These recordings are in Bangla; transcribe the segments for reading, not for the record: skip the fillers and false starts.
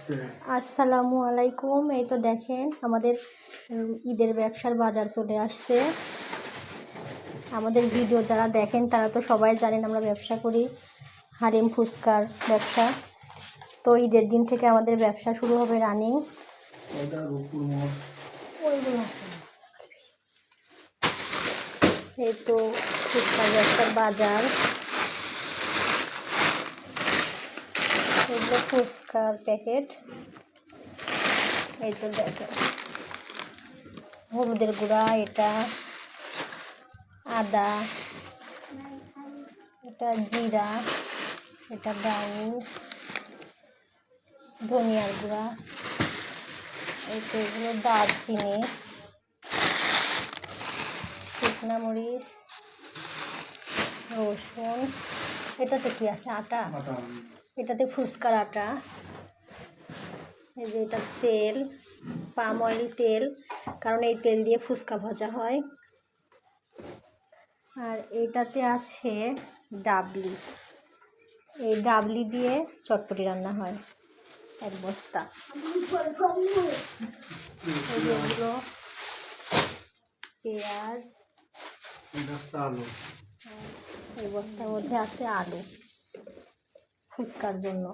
আসসালামু আলাইকুম। এই তো দেখেন আমাদের ঈদের ব্যবসার বাজার চলে আসছে। আমাদের ভিডিও যারা দেখেন তারা তো সবাই জানেন আমরা ব্যবসা করি, হালিম ফুচকার ব্যবসা। তো ঈদের দিন থেকে আমাদের ব্যবসা শুরু হবে রানিং। এই তো ফুচকার ব্যবসার বাজার, এগুলো ফুচকার প্যাকেট। এই তো দেখেন হলুদের গুঁড়া, এটা আদা, এটা জিরা, এটা ডাউল, ধনিয়ার গুঁড়া, এই তো এগুলো দারচিনি, শুকনা মরিচ, রসুন। এটাতে কি আছে? আটা। এটাতে ফুচকার আটা। এই যে এটা তেল, পাম অয়েল তেল, কারণ এই তেল দিয়ে ফুচকা ভাজা হয়। আর এটাতে আছে ডাবলি, এই ডাবলি দিয়ে চটপটি রান্না হয়, এক বস্তা। এগুলো পেঁয়াজ, এই বস্তার মধ্যে আছে আলু ফুচকার জন্য।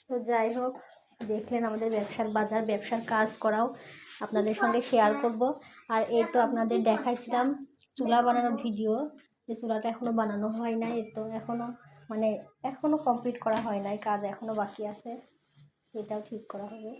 তো যাই হোক, দেখলেন আমাদের ব্যবসার বাজার, ব্যবসার কাজ করাও আপনাদের সঙ্গে শেয়ার করব। আর এই তো আপনাদের দেখাইছিলাম চুলা বানানোর ভিডিও, যে চুলাটা এখনও বানানো হয় নাই। এর তো এখনও কমপ্লিট করা হয় নাই, কাজ এখনও বাকি আছে, এটাও ঠিক করা হবে।